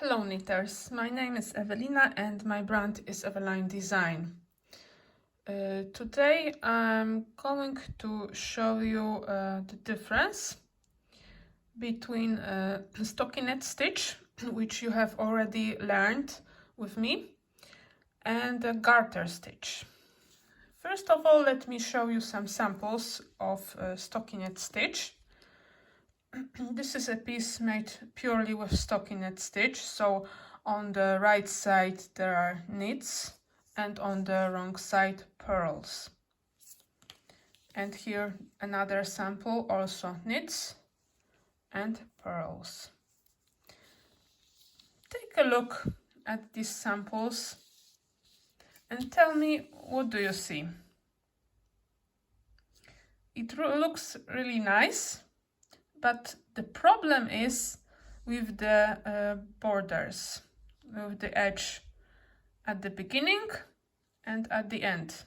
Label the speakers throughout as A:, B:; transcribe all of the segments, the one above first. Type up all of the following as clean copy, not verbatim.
A: Hello knitters, my name is Ewelina and my brand is Eveline Design. Today I'm going to show you the difference between a stockinette stitch, which you have already learned with me, and a garter stitch. First of all, let me show you some samples of stockinette stitch. This is a piece made purely with stockinette stitch, so on the right side there are knits and on the wrong side purls. And here another sample, also knits and purls. Take a look at these samples and tell me, what do you see? It looks really nice, but the problem is with the borders, with the edge at the beginning and at the end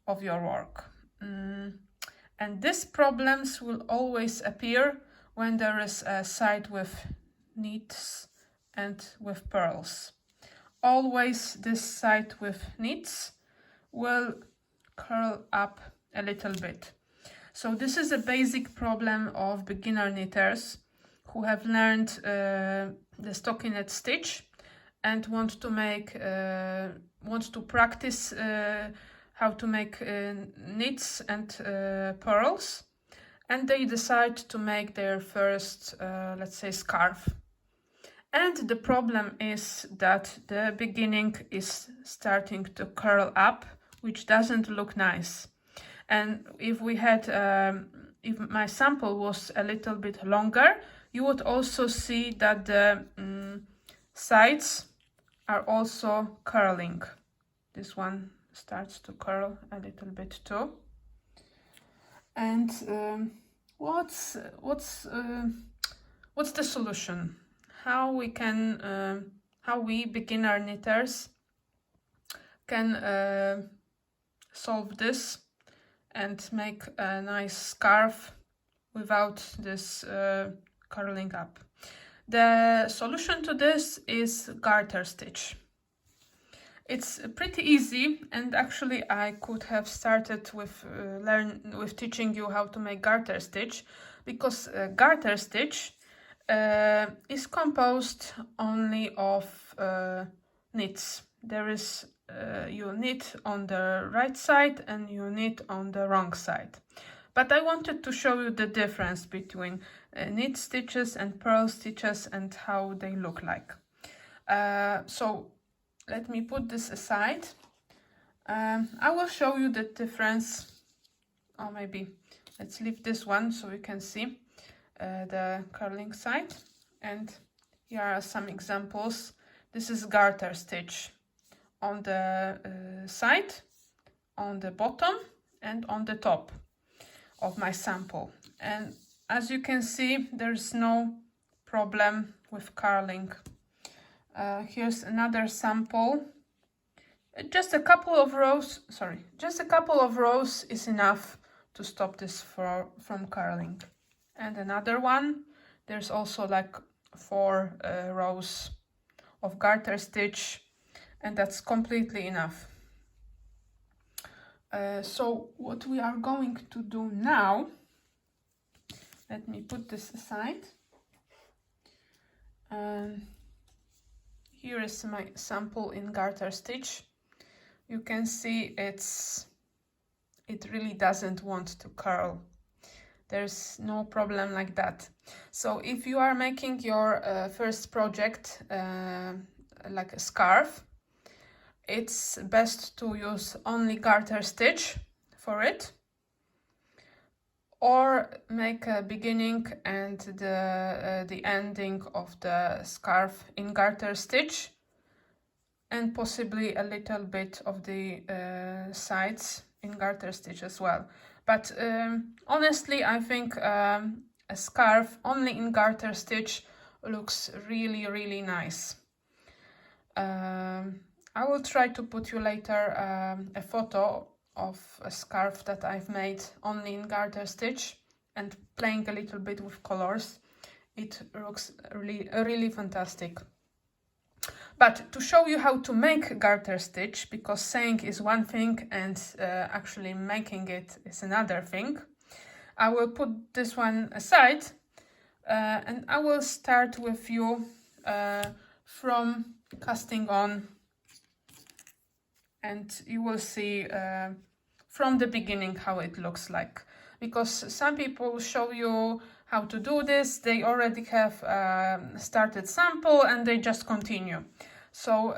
A: of your work. And these problems will always appear when there is a side with knits and with purls. Always this side with knits will curl up a little bit. So this is a basic problem of beginner knitters who have learned the stockinette stitch and want to practice how to make knits and purls, and they decide to make their first, let's say, scarf. And the problem is that the beginning is starting to curl up, which doesn't look nice. And if we had, if my sample was a little bit longer, you would also see that the sides are also curling. This one starts to curl a little bit too. And what's the solution? How we beginner knitters can solve this and make a nice scarf without this curling up? The solution to this is garter stitch. It's pretty easy, and actually I could have started with teaching you how to make garter stitch, because garter stitch is composed only of knits. There is you knit on the right side and you knit on the wrong side. But I wanted to show you the difference between knit stitches and purl stitches and how they look like. So let me put this aside. I will show you the difference, or maybe let's leave this one so you can see the curling side. And here are some examples. This is garter stitch on the side, on the bottom and on the top of my sample. And as you can see, there's no problem with curling. Here's another sample. Just a couple of rows is enough to stop this from curling. And another one, there's also like 4 rows of garter stitch, and that's completely enough. So what we are going to do now, let me put this aside. Here is my sample in garter stitch. You can see it really doesn't want to curl. There's no problem like that. So if you are making your first project like a scarf, it's best to use only garter stitch for it, or make a beginning and the ending of the scarf in garter stitch, and possibly a little bit of the sides in garter stitch as well. But honestly, I think a scarf only in garter stitch looks really, really nice. I will try to put you later a photo of a scarf that I've made only in garter stitch and playing a little bit with colors. It looks really, really fantastic. But to show you how to make garter stitch, because saying is one thing and actually making it is another thing, I will put this one aside and I will start with you from casting on, and you will see from the beginning how it looks like, because some people show you how to do this, they already have started sample and they just continue. So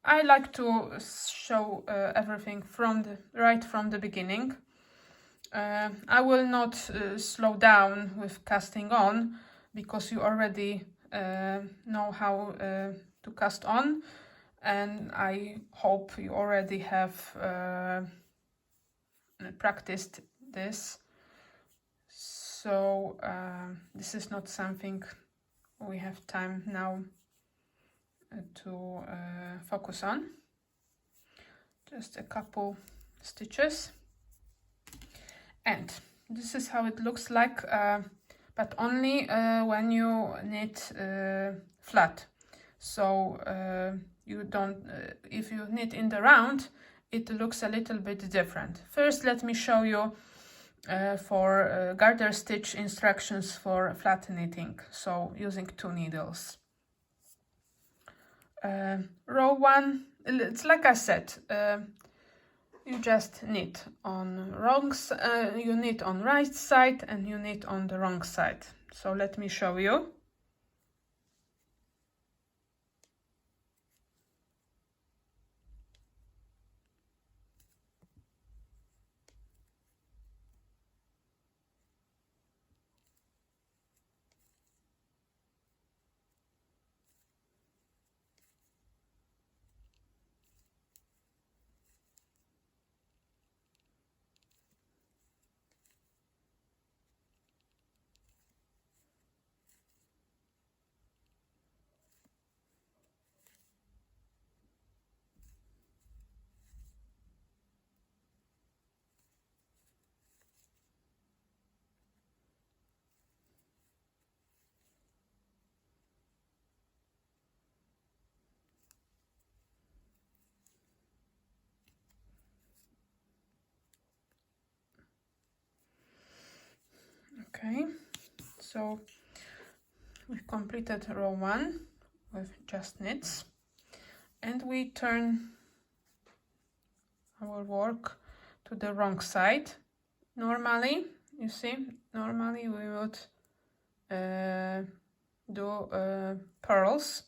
A: I like to show everything from the beginning. I will not slow down with casting on, because you already know how to cast on, and I hope you already have practiced this. So this is not something we have time now to focus on. Just a couple stitches, and this is how it looks like, but only when you knit flat. So you don't, if you knit in the round, it looks a little bit different. First, let me show you for garter stitch instructions for flat knitting, so using 2 needles. Row 1, it's like I said, you just knit on you knit on right side and you knit on the wrong side. So let me show you. Okay, so we've completed row 1 with just knits, and we turn our work to the wrong side. Normally, you see, normally we would do pearls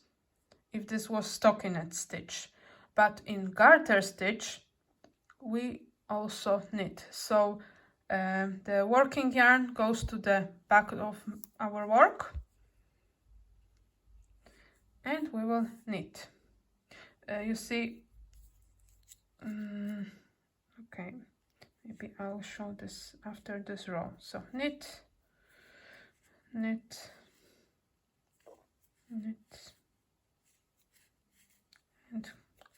A: if this was stockinette stitch, but in garter stitch we also knit. So the working yarn goes to the back of our work and we will knit. You see, okay, maybe I'll show this after this row. So knit, knit, knit, and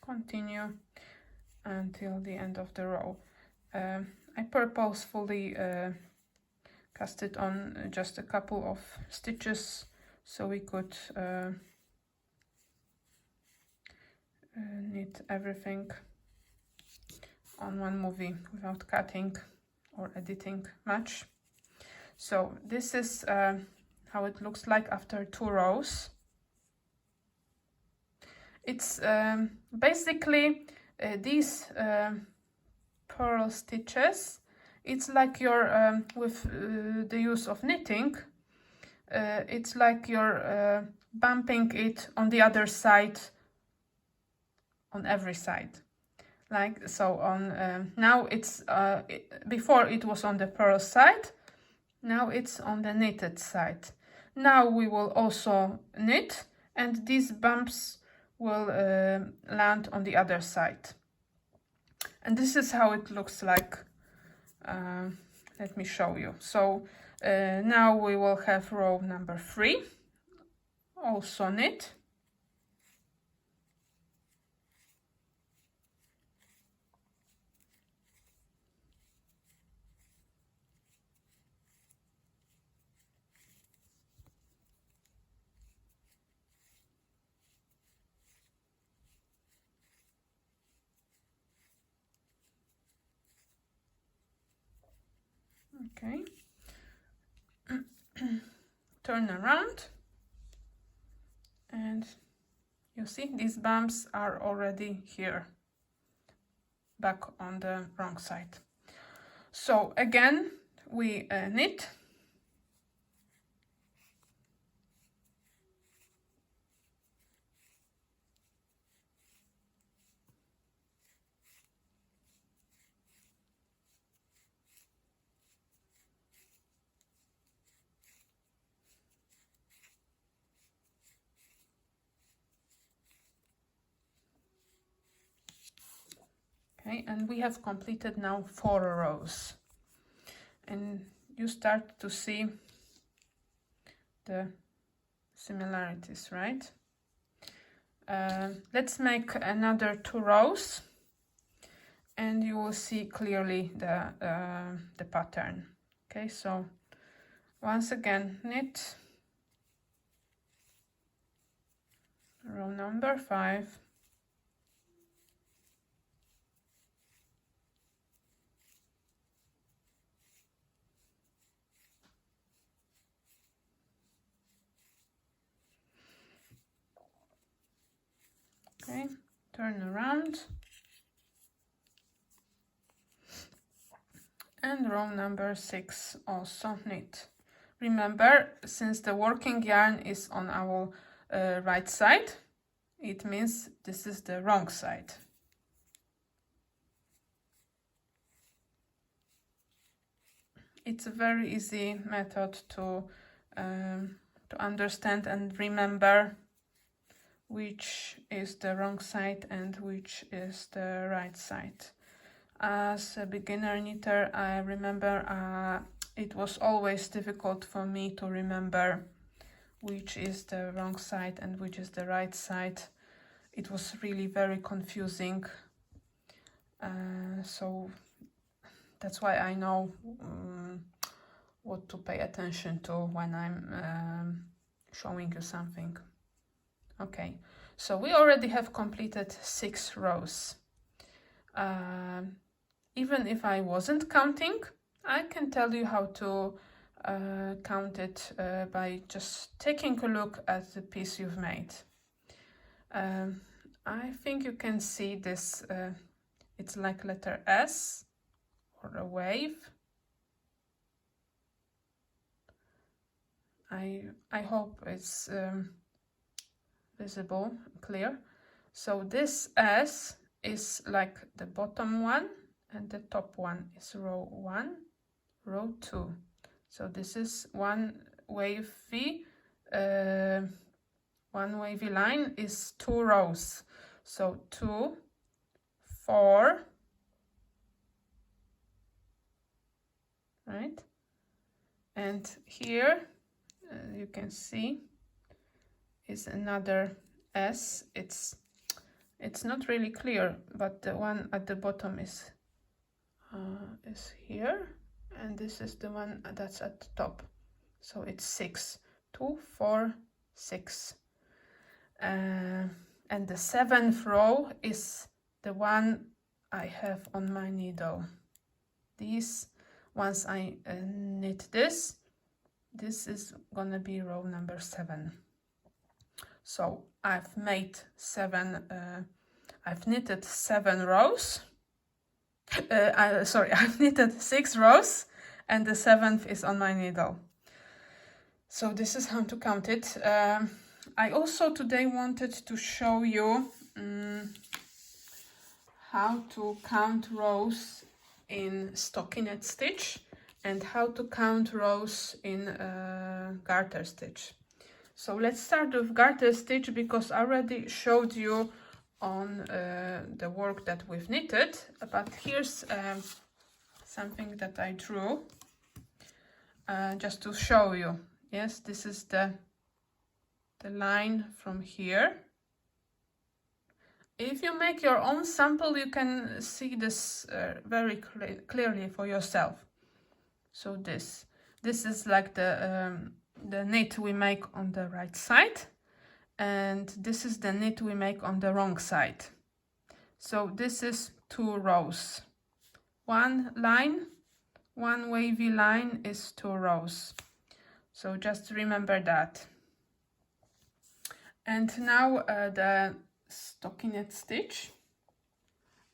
A: continue until the end of the row. I purposefully cast it on just a couple of stitches so we could knit everything on one movie without cutting or editing much. So this is how it looks like after 2 rows. It's basically these purl stitches. It's like you're with the use of knitting, it's like you're bumping it on the other side, on every side, like so. On now it's before it was on the purl side, now it's on the knitted side. Now we will also knit and these bumps will land on the other side, and this is how it looks like. Let me show you. So now we will have row number 3, also knit, Okay. Turn around, and you see these bumps are already here, back on the wrong side. So again, we knit. Okay, and we have completed now 4 rows, and you start to see the similarities, right? Let's make another 2 rows, and you will see clearly the pattern. Okay, so once again, knit row number 5, okay, turn around, and row number 6 also knit. Remember, since the working yarn is on our right side, it means this is the wrong side. It's a very easy method to understand and remember which is the wrong side and which is the right side. As a beginner knitter, I remember it was always difficult for me to remember which is the wrong side and which is the right side. It was really very confusing. So that's why I know what to pay attention to when I'm showing you something. Okay, so we already have completed 6 rows. Even if I wasn't counting, I can tell you how to count it by just taking a look at the piece you've made. I think you can see this, it's like letter S or a wave. I hope it's visible, clear. So this S is like the bottom one, and the top one is row 1, row 2. So this is one wavy line is 2 rows. So 2, 4, right? And here you can see is another S. It's not really clear, but the one at the bottom is here, and this is the one that's at the top. So it's 6, 2, 4, 6. And the 7th row is the one I have on my needle. Once I knit this is gonna be row number 7. So I've made 7, I've knitted 7 rows. I've knitted 6 rows, and the 7th is on my needle. So this is how to count it. I also today wanted to show you how to count rows in stockinette stitch and how to count rows in garter stitch. So let's start with garter stitch, because I already showed you on the work that we've knitted, but here's something that I drew just to show you. Yes, this is the line from here. If you make your own sample, you can see this very clearly for yourself. So this is like the knit we make on the right side, and this is the knit we make on the wrong side. So this is 2 rows, 1 line, one wavy line is 2 rows. So just remember that. And now the stockinette stitch.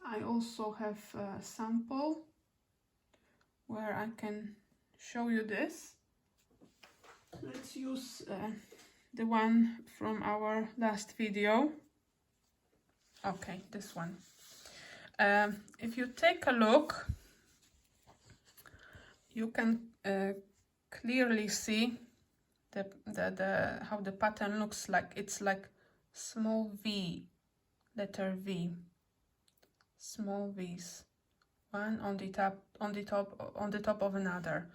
A: I also have a sample where I can show you this. Let's use the one from our last video. Okay, this one. If you take a look, you can clearly see how the pattern looks like. It's like small V, letter V, small V's, one on the top of another,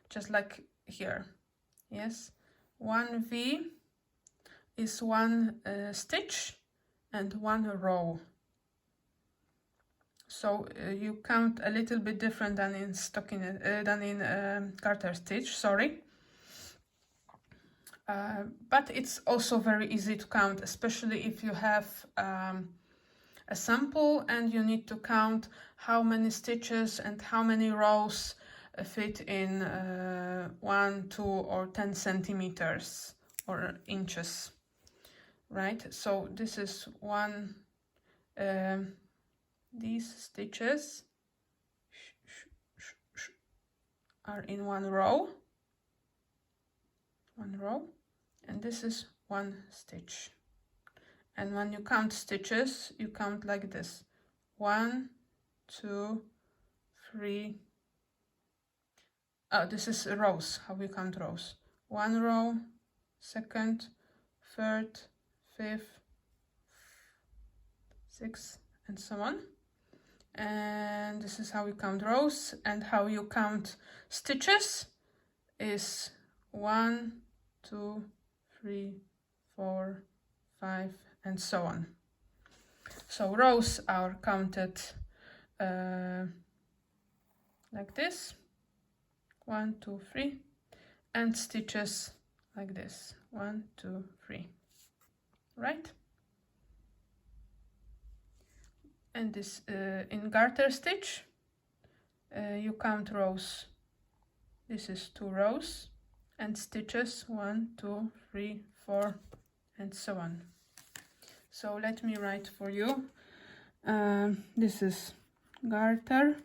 A: just like here. Yes, one V is one stitch and one row. So you count a little bit different than in stockinette, than in garter stitch. Sorry. But it's also very easy to count, especially if you have a sample and you need to count how many stitches and how many rows fit in 1, 2 or 10 centimeters or inches, right? So this is one, these stitches are in one row, and this is one stitch. And when you count stitches, you count like this: 1, 2, 3. Oh, this is rows, how we count rows. 1 row, second, third, fifth, 6, and so on. And this is how we count rows. And how you count stitches is 1, 2, 3, 4, 5, and so on. So rows are counted like this: 1, 2, 3, and stitches like this: 1, 2, 3, right? And this in garter stitch, you count rows. This is 2 rows, and stitches 1, 2, 3, 4, and so on. So let me write for you. This is garter,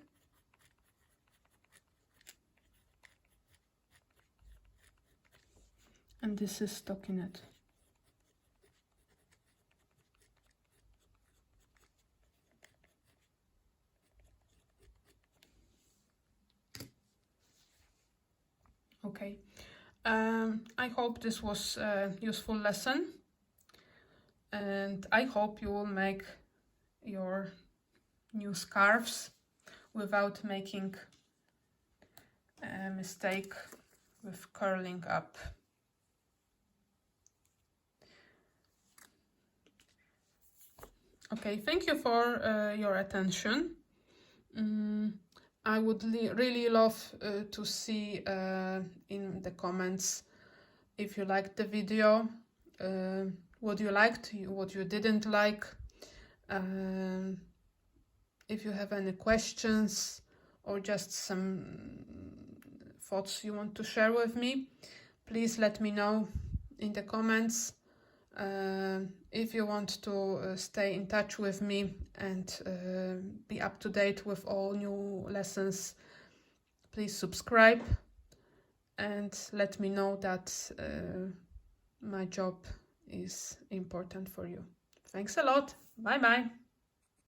A: and this is stockinette. Okay, I hope this was a useful lesson, and I hope you will make your new scarves without making a mistake with curling up. Okay, thank you for your attention. I would really love to see in the comments if you liked the video, what you liked, what you didn't like, if you have any questions or just some thoughts you want to share with me. Please let me know in the comments. If you want to stay in touch with me and be up to date with all new lessons, please subscribe and let me know that my job is important for you. Thanks a lot. Bye bye.